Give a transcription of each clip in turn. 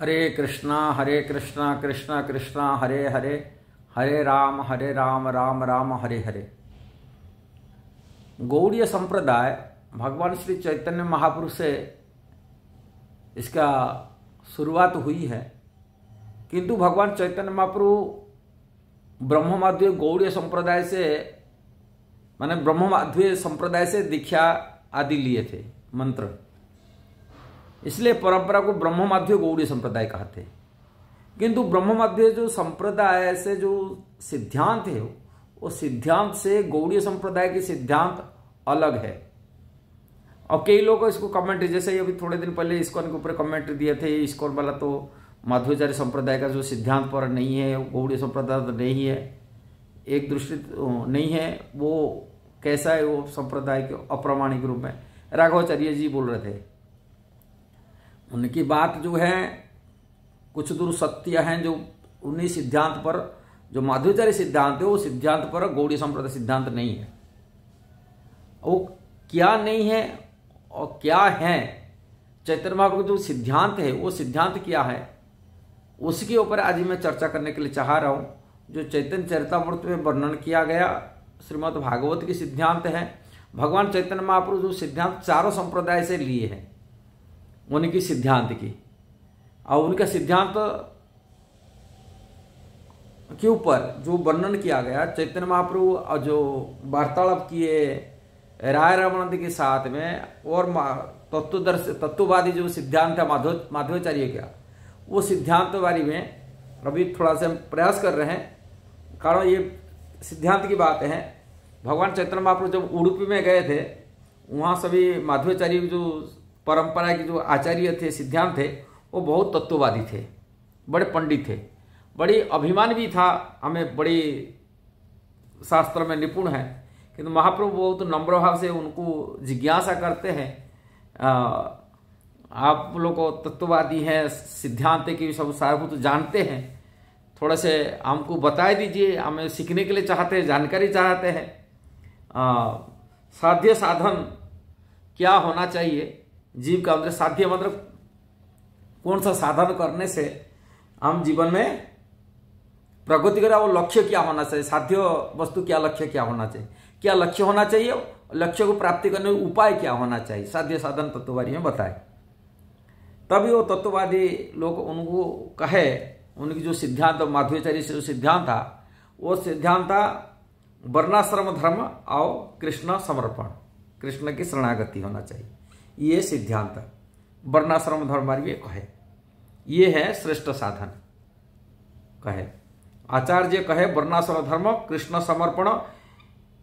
हरे कृष्णा कृष्णा कृष्णा हरे हरे, हरे राम राम राम हरे हरे। गौड़ीय संप्रदाय भगवान श्री चैतन्य महाप्रभु से इसका शुरुआत हुई है, किंतु भगवान चैतन्य महाप्रभु ब्रह्म माध्य गौड़ीय संप्रदाय से माने ब्रह्म माध्य संप्रदाय से दीक्षा आदि लिए थे मंत्र, इसलिए परंपरा को ब्रह्म माध्य गौड़ीय संप्रदाय कहते हैं। किंतु ब्रह्म माध्य जो संप्रदाय से जो सिद्धांत है वो सिद्धांत से गौड़ीय संप्रदाय के सिद्धांत अलग है। और कई लोग इसको कमेंट, जैसे अभी थोड़े दिन पहले इस्कॉन के ऊपर कमेंट दिए थे, इस्कॉन वाला तो माध्वाचार्य संप्रदाय का जो सिद्धांत पर नहीं है, गौड़ीय संप्रदाय तो नहीं है, एक दृष्टि नहीं है, वो कैसा है वो संप्रदाय के अप्रामाणिक रूप में राघवाचार्य जी बोल रहे थे। उनकी बात जो है कुछ दूर सत्य है, जो उन्हीं सिद्धांत पर जो माध्वाचार्य सिद्धांत है वो सिद्धांत पर गौड़ीय संप्रदाय सिद्धांत नहीं है। वो क्या नहीं है और क्या है, चैतन्य महाप्रभु जो सिद्धांत है वो सिद्धांत क्या है, उसके ऊपर आज मैं चर्चा करने के लिए चाह रहा हूं। जो चैतन्य चरितामृत में वर्णन किया गया श्रीमद् भागवत के सिद्धांत है, भगवान चैतन्य महाप्रभु जो सिद्धांत चारों संप्रदाय से लिए हैं उनकी सिद्धांत की, और उनका सिद्धांत के ऊपर जो वर्णन किया गया, चैतन्य महाप्रभु जो वार्तालाप किए राय रामानंद के साथ में, और तत्ववादी जो सिद्धांत है माध्वाचार्य का, वो सिद्धांत बारे में अभी थोड़ा सा प्रयास कर रहे हैं। कारण ये सिद्धांत की बात है, भगवान चैतन्य महाप्रभु जब उडुपी में गए थे, वहाँ सभी माध्वाचार्य जो परंपरा के जो आचार्य थे, सिद्धांत थे, वो बहुत तत्ववादी थे, बड़े पंडित थे, बड़ी अभिमान भी था, हमें बड़ी शास्त्र में निपुण है। किंतु महाप्रभु बहुत नम्र भाव से उनको जिज्ञासा करते हैं, आप लोग तत्ववादी हैं, सिद्धांत की सब सारभूत जानते हैं, थोड़ा से हमको बता दीजिए, हमें सीखने के लिए चाहते हैं, जानकारी चाहते हैं। साध्य साधन क्या होना चाहिए जीव का, मतलब साध्य मतलब कौन सा साधन करने से हम जीवन में प्रगति करें, वो लक्ष्य क्या होना चाहिए, साध्य वस्तु क्या लक्ष्य क्या होना चाहिए, क्या लक्ष्य होना चाहिए, लक्ष्य को प्राप्ति करने का उपाय क्या होना चाहिए, साध्य साधन तत्ववादी में बताए। तभी वो तत्ववादी लोग उनको कहे, उनकी जो सिद्धांत माध्वाचार्य से जो सिद्धांत था, वो सिद्धांत था वर्णाश्रम धर्म और कृष्ण समर्पण, कृष्ण की शरणागति होना चाहिए, ये सिद्धांत वर्णाश्रम धर्म भी कहे, ये है श्रेष्ठ साधन कहे। आचार्य कहे वर्णाश्रम धर्म कृष्ण समर्पण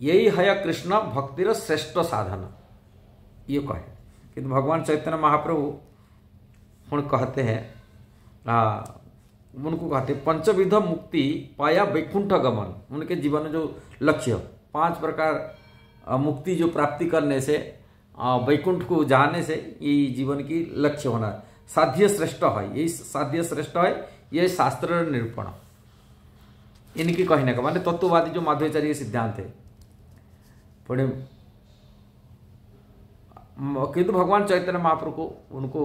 यही है कृष्ण भक्तिर श्रेष्ठ साधन, ये कहे। किंतु भगवान चैतन्य महाप्रभु उन कहते हैं, उनको कहते पंचविध मुक्ति पाया वैकुंठ गमन, उनके जीवन में जो लक्ष्य 5 प्रकार मुक्ति जो प्राप्ति करने से, वैकुंठ को जाने से, ये जीवन की लक्ष्य होना साध्य श्रेष्ठ है, यही साध्य श्रेष्ठ है, ये शास्त्र निरूपण इनकी कहने का माने तत्ववादी जो माध्वाचार्य सिद्धांत है। किंतु भगवान चैतन्य महाप्रभु को उनको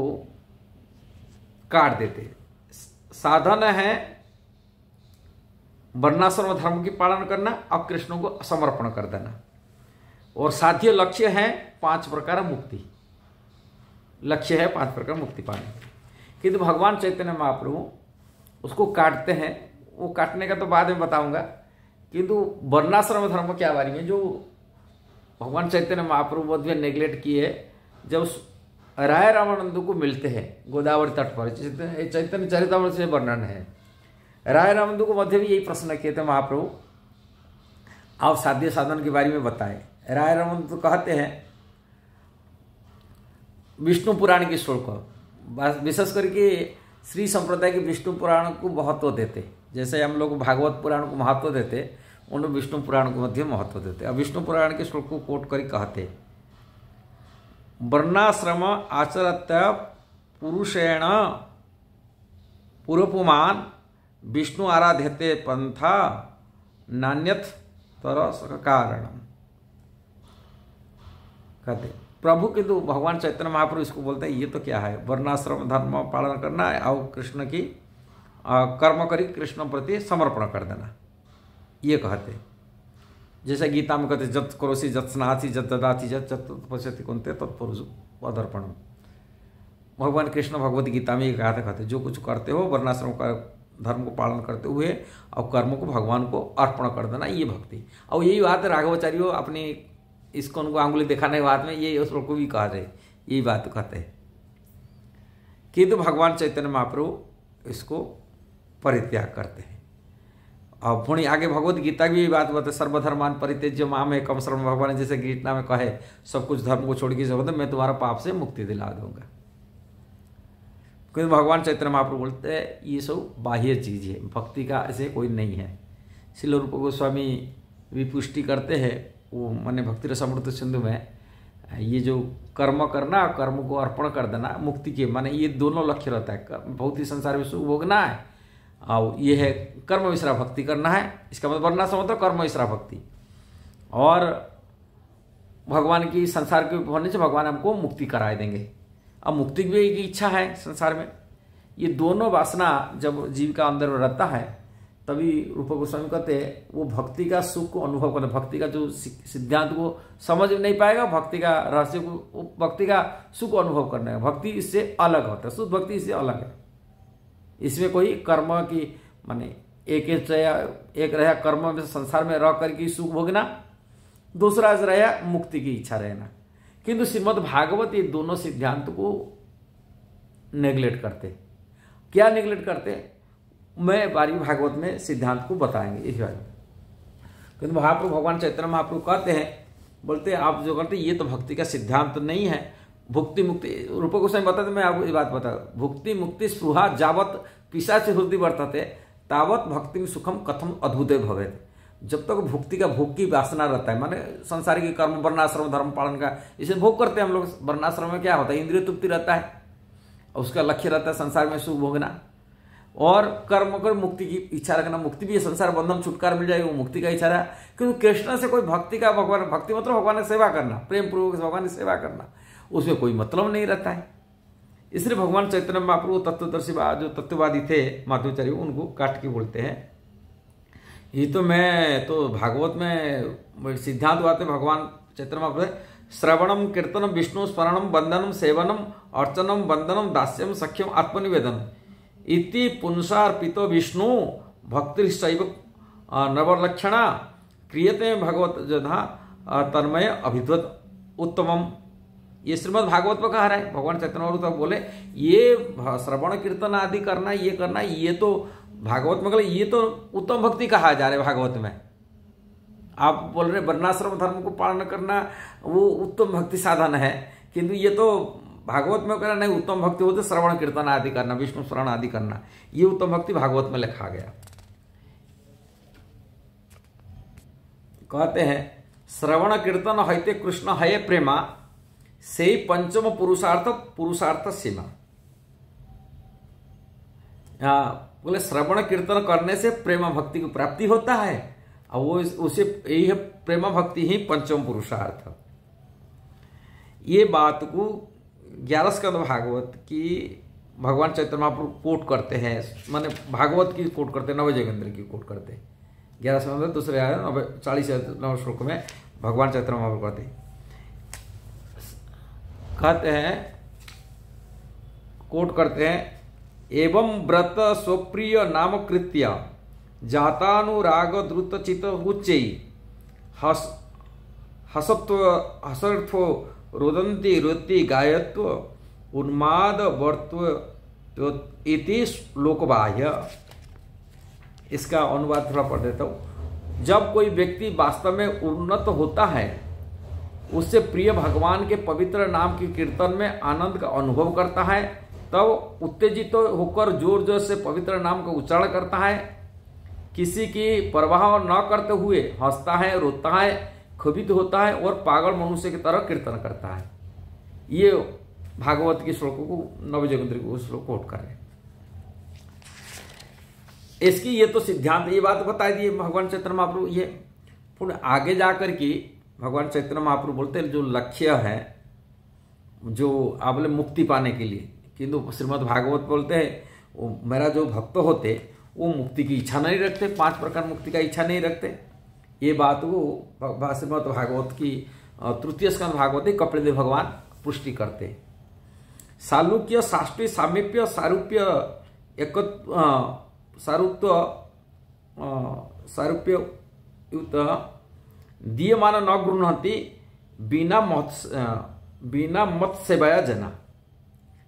काट देते। साधन है वर्णाश्रम धर्म की पालन करना और कृष्ण को समर्पण कर देना, और साध्य लक्ष्य है 5 प्रकार मुक्ति, लक्ष्य है 5 प्रकार मुक्ति पाने। किंतु भगवान चैतन्य महाप्रभु उसको काटते हैं, वो काटने का तो बाद में बताऊंगा। किंतु वर्णाश्रम धर्म के बारे में जो भगवान चैतन्य महाप्रभु में नेग्लेक्ट किए, जब राय रामानंद को मिलते हैं गोदावरी तट पर, चैतन्य चरितामृत से वर्णन है, राय रामानंद को मध्य भी यही प्रश्न किए थे महाप्रभु, आप साध्य साधन के बारे में बताएं। राय रामानंद तो कहते हैं विष्णु पुराण की श्लोक, विशेष करके श्री संप्रदाय के विष्णु पुराण को महत्व देते, जैसे हम लोग भागवत पुराण को महत्व देते, उन लोग विष्णु पुराण को मध्य महत्व देते। अब विष्णु पुराण के श्लोक को कोट कर कहते, वर्णाश्रम आचरत्य पुरुषेण पूर्वपुमान विष्णु आराध्यते पंथा नान्यथ तरस कारणम, कहते प्रभु किंतु भगवान चैतन्य महाप्रभु इसको बोलते हैं ये तो क्या है, वर्णाश्रम धर्म पालन करना है और कृष्ण की कर्म करी कृष्ण प्रति समर्पण कर देना, ये कहते। जैसे गीता में कहते जत करोसी जत स्नासी जत ददासी जत तपस्यति कुंते तत्पुरुष पदर्पण। भगवान कृष्ण भगवत गीता में ये कहा था, कहते जो कुछ करते हो वर्णाश्रम का धर्म को पालन करते हुए और कर्म को भगवान को अर्पण कर देना, ये भक्ति। और यही बात राघवाचार्य अपनी इसको उनको आंगुली दिखाने के बाद में ये उस को भी कह रहे, यही बात कहते हैं। किंतु भगवान चैतन्य महाप्रभु इसको परित्याग करते हैं। और पुणी आगे भगवत गीता भी यही बात बताते, सर्वधर्मान परित्यज्य माम एकम शरणं। भगवान ने जैसे गीता में कहे सब कुछ धर्म को छोड़ के सब मैं तुम्हारा पाप से मुक्ति दिला दूंगा। क्योंकि भगवान चैतन्य महाप्रभु बोलते हैं ये सब बाह्य चीज है, भक्ति का ऐसे कोई नहीं है। श्रील रूप गोस्वामी भी पुष्टि करते हैं, वो मैंने भक्ति रसामृत सिंधु में ये जो कर्म करना कर्म को अर्पण कर देना मुक्ति के माने ये दोनों लक्ष्य रहता है। भौतिक संसार में सुख भोगना है और ये है कर्म मिश्रा भक्ति करना है, इसका मतलब वर्णा मतलब कर्म मिश्रा भक्ति। और भगवान की संसार के होने से भगवान हमको मुक्ति कराए देंगे। अब मुक्ति की भी एक इच्छा है संसार में। ये दोनों वासना जब जीव का अंदर रहता है तभी रूप गोस्वामी कहते हैं वो भक्ति का सुख को अनुभव करना, भक्ति का जो सिद्धांत को समझ नहीं पाएगा, भक्ति का रहस्य को भक्ति का सुख को अनुभव करना है। भक्ति इससे अलग होता है, शुद्ध भक्ति इससे अलग है। इसमें कोई कर्म की माने एक रहा कर्म में संसार में रह करके सुख भोगना, दूसरा रहा मुक्ति की इच्छा रहना। किंतु श्रीमद् भागवत ये दोनों सिद्धांत को नेग्लेक्ट करते। क्या नेग्लेक्ट करते, मैं बारी भागवत में सिद्धांत को बताएंगे इस बारे में। किंतु महाप्रभु भगवान चैतन्य महाप्रभु कहते हैं, बोलते हैं आप जो करते ये तो भक्ति का सिद्धांत नहीं है। भुक्ति मुक्ति रूप गोस्वामी बताते, मैं आपको ये बात बता, भुक्ति मुक्ति स्पृहा जावत पिशाच हृदय वर्तते तावत भक्ति सुखम कथम अद्भुत भवेत। जब तक भुक्ति का भोग की वासना रहता है, माने संसारिक कर्म वर्णाश्रम धर्म पालन का इसे भोग करते हैं हम लोग। वर्णाश्रम में क्या होता है, इंद्रिय तृप्ति रहता है, उसका लक्ष्य रहता है संसार में सुख भोगना। और कर्म कर मुक्ति की इच्छा रखना, मुक्ति भी संसार बंधन छुटकारा मिल जाएगा, वो मुक्ति का इच्छा रहा। क्योंकि कृष्ण से कोई भक्ति का भगवान भक्ति मतलब भगवान की सेवा करना, प्रेम पूर्वक भगवान की सेवा करना, उसमें कोई मतलब नहीं रहता है। इसलिए भगवान चैतन्य महाप्रभु तत्वदर्शी जो तत्ववादी थे माधवाचार्य, उनको काट के बोलते हैं ये तो मैं तो भागवत में सिद्धांत बातें भगवान चैतन्य महाप्रभु श्रवणम कीर्तनम विष्णु स्मरणम वंदनम सेवनम अर्चनम वंदनम दास्यम सख्यम आत्मनिवेदन इति पुंसार्पितो विष्णु भक्तिश्चैव नवलक्षणा क्रियते भगवत जधा तन्मय अभिद्वत उत्तमम। ये श्रीमद् भागवत में कहा रहा है भगवान चैतन्य महाप्रभु बोले ये श्रवण कीर्तन आदि करना ये तो भागवत में ये तो उत्तम भक्ति कहा जा रहा है भागवत में। आप बोल रहे वर्णाश्रम धर्म को पालन करना वो उत्तम भक्ति साधन है, किंतु ये तो भागवत में कहना नहीं, उत्तम भक्ति होते श्रवण कीर्तन आदि करना, विष्णु स्मरण आदि करना, ये उत्तम भक्ति भागवत में लिखा गया। कहते हैं श्रवण कीर्तन हईते कृष्ण हये प्रेमा से पंचम पुरुषार्थ सीमा। बोले श्रवण कीर्तन करने से प्रेम भक्ति की प्राप्ति होता है और वो उसे यही है प्रेम भक्ति ही पंचम पुरुषार्थ। ये बात को 11 स्कंद भागवत की भगवान चैतन्य महाप्रभु कोट करते हैं, माने भागवत की कोट करते हैं, नवय जोगेंद्र की कोट करते हैं। 11 स्कंद दूसरे 40 श्लोक में भगवान चैतन्य महाप्रभु कहते हैं कोट करते हैं एवं व्रत स्वप्रिय नाम कृत्य जातानुराग द्रुत चित उच्चै हसत्व रोदंती रोति गायत्व उन्माद वर्त्व इति श्लोकबाह्य। इसका अनुवाद थोड़ा पढ़ देता हूँ। जब कोई व्यक्ति वास्तव में उन्नत होता है, उससे प्रिय भगवान के पवित्र नाम के कीर्तन में आनंद का अनुभव करता है, तब उत्तेजित होकर जोर जोर से पवित्र नाम का उच्चारण करता है, किसी की परवाह न करते हुए हंसता है, रोता है, क्षुभित होता है और पागल मनुष्य की तरह कीर्तन करता है। ये भागवत के श्लोकों को नवय जोगेंद्र को श्लोक कोट कर रहे हैं। इसकी ये तो सिद्धांत ये बात बता दी भगवान चैतन्य महाप्रभु। ये पुनः आगे जाकर के भगवान चैतन्य महाप्रभु बोलते हैं जो लक्ष्य है जो आप बोले मुक्ति पाने के लिए, किंतु श्रीमद् भागवत बोलते हैं वो मेरा जो भक्त होते वो मुक्ति की इच्छा नहीं रखते, 5 प्रकार मुक्ति का इच्छा नहीं रखते। ये बात वो श्रीमद् भागवत की तृतीय स्कंद भागवत कपिलदेव भगवान पुष्टि करते। सालुक्य साष्टी सामीप्य सारूप्य सारूप्ययुत दीयमान न गृह्णन्ति बिना मत सेवाया जना।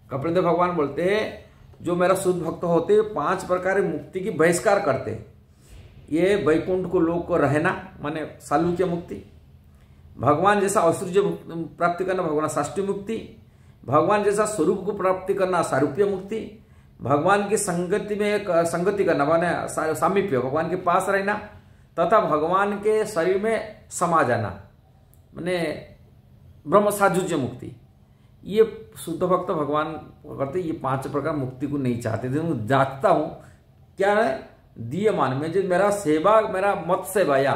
कपिलदेव भगवान बोलते हैं जो मेरा शुद्ध भक्त होते 5 प्रकार मुक्ति की बहिष्कार करते। ये वैकुंठ को लोक को रहना माने सालुक्य मुक्ति, भगवान जैसा ऐश्वर्य प्राप्ति करना भगवान साष्टी मुक्ति, भगवान जैसा स्वरूप को प्राप्ति करना सारूप्य मुक्ति, भगवान की संगति करना माने सामीप्य भगवान के पास रहना, तथा भगवान के शरीर में समा जाना माने ब्रह्म साजुज्य मुक्ति। ये शुद्ध भक्त भगवान करते ये 5 प्रकार मुक्ति को नहीं चाहते थे। मैं जांचता हूँ क्या है दीयमान में जो मेरा सेवा मेरा मत सेवाया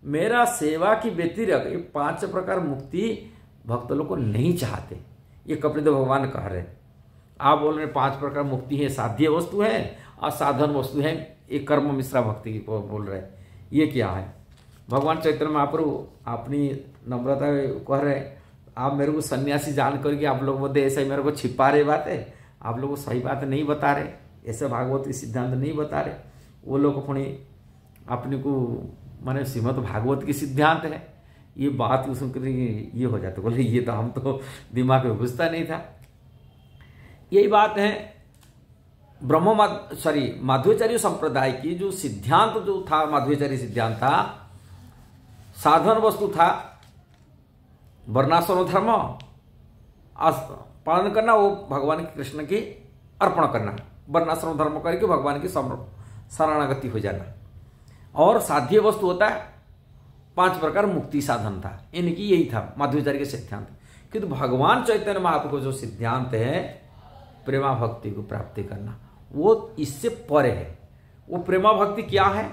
मेरा सेवा की व्यतिरिक्त ये 5 प्रकार मुक्ति भक्त लोग को नहीं चाहते। ये कपिलदेव भगवान कह रहे। आप बोल रहे 5 प्रकार मुक्ति है साध्य वस्तु है और साधन वस्तु है, ये कर्म मिश्रा भक्ति की बोल रहे। ये क्या है? भगवान चैतन्य महाप्रभु अपनी नम्रता कह रहे आप मेरे को सन्यासी जान करके आप लोग बोलते ऐसे मेरे को छिपा रहे बातें, आप लोग को सही बात नहीं बता रहे, ऐसे भागवत की सिद्धांत नहीं बता रहे। वो लोग अपनी अपने को माने श्रीमद् भागवत की सिद्धांत है, ये बात सुनकर ये हो जाता। बोले ये तो हम तो दिमाग में घुसता नहीं था। यही बात है माध्वाचार्य संप्रदाय की जो सिद्धांत जो था, माध्वाचार्य सिद्धांत था, साधन वस्तु था वर्णाश्रम धर्म पालन करना, वो भगवान कृष्ण की अर्पण करना, वर्णाश्रम धर्म करके भगवान की शरणागति हो जाना। और साध्य वस्तु होता है 5 प्रकार मुक्ति साधन था, इनकी यही था माध्वाचार्य के सिद्धांत। किंतु भगवान चैतन्य महाप्रभु को जो सिद्धांत है प्रेमा भक्ति को प्राप्ति करना, वो इससे परे है। वो प्रेमा भक्ति क्या है?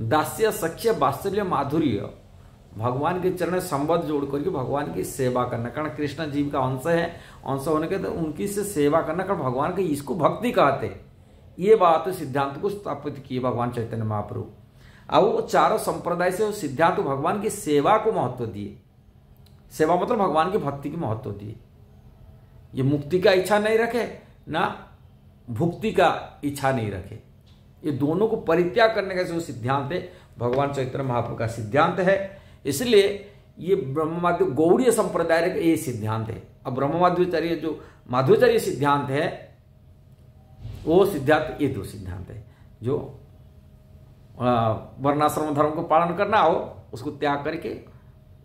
दास्य सख्य वात्सल्य माधुर्य, भगवान के चरण संबंध जोड़ करके भगवान की सेवा करना। कारण कृष्ण जीव का अंश है, अंश होने के तो उनकी से सेवा करना, कारण भगवान के इसको भक्ति कहते। ये बात सिद्धांत को स्थापित किए भगवान चैतन्य महाप्रभु। अब वो 4 संप्रदाय से सिद्धांत भगवान की सेवा को महत्व दिए। सेवा मतलब भगवान की भक्ति की महत्व दिए। ये मुक्ति का इच्छा नहीं रखे ना भुक्ति का इच्छा नहीं रखे, ये दोनों को परित्याग करने का जो सिद्धांत है भगवान चैतन्य महाप्रभु का सिद्धांत है। इसलिए ये ब्रह्ममाध्व गौड़ीय संप्रदाय का ये सिद्धांत है। अब ब्रह्ममाध्वाचार्य जो माध्वाचार्य सिद्धांत है वो सिद्धांत, ये 2 सिद्धांत है जो वर्णाश्रम धर्म को पालन करना हो, उसको त्याग करके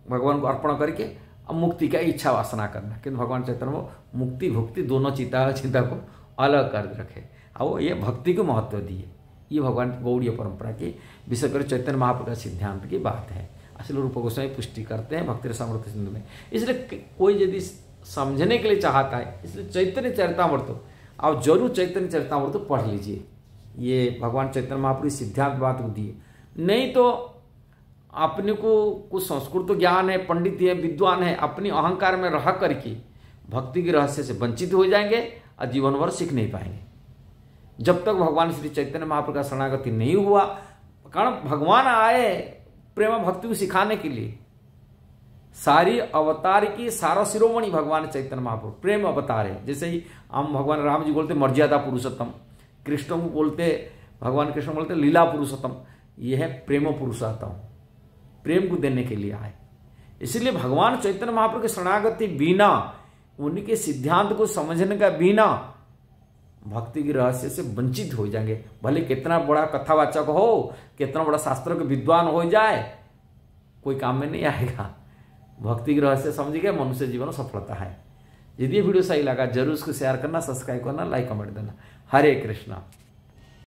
भगवान को अर्पण करके अब मुक्ति का इच्छा वासना करना। किंतु भगवान चैतन्य मुक्ति भक्ति दोनों चिंता को अलग कर रखे और ये भक्ति को महत्व दिए। ये भगवान गौड़ीय परंपरा की विशेषकर चैतन्य महाप्रभु का सिद्धांत की बात है। असल रूप गोस्वामी पुष्टि करते हैं भक्ति रसामृत सिंधु में। इसलिए कोई यदि समझने के लिए चाहता है, इसलिए चैतन्य चरितामृत आप जरूर चैतन्य चरितामृत पढ़ लीजिए। ये भगवान चैतन्य महाप्रभु सिद्धांत बात को दिए। नहीं तो अपने को कुछ संस्कृत ज्ञान है, पंडित है, विद्वान है, अपनी अहंकार में रह करके भक्ति के रहस्य से वंचित हो जाएंगे और जीवन भर सीख नहीं पाएंगे। जब तक भगवान श्री चैतन्य महाप्रभु का शरणागति नहीं हुआ, कारण भगवान आए प्रेम भक्ति को सिखाने के लिए। सारी अवतार की सारा शिरोमणि भगवान चैतन्य महाप्रभु प्रेम अवतार है। जैसे ही हम भगवान राम जी बोलते मर्यादा पुरुषोत्तम, कृष्ण को बोलते भगवान कृष्ण बोलते लीला पुरुषोत्तम, यह है प्रेम पुरुषोत्तम, प्रेम को देने के लिए आए। इसलिए भगवान चैतन्य महाप्रभु की शरणागति बिना, उनके सिद्धांत को समझने का बिना भक्ति के रहस्य से वंचित हो जाएंगे। भले कितना बड़ा कथावाचक हो, कितना बड़ा शास्त्र के विद्वान हो जाए, कोई काम में नहीं आएगा। भक्ति के रहस्य समझ गए, मनुष्य जीवन सफलता है। यदि ये वीडियो सही लगा जरूर उसको शेयर करना, सब्सक्राइब करना, लाइक कमेंट देना। हरे कृष्णा।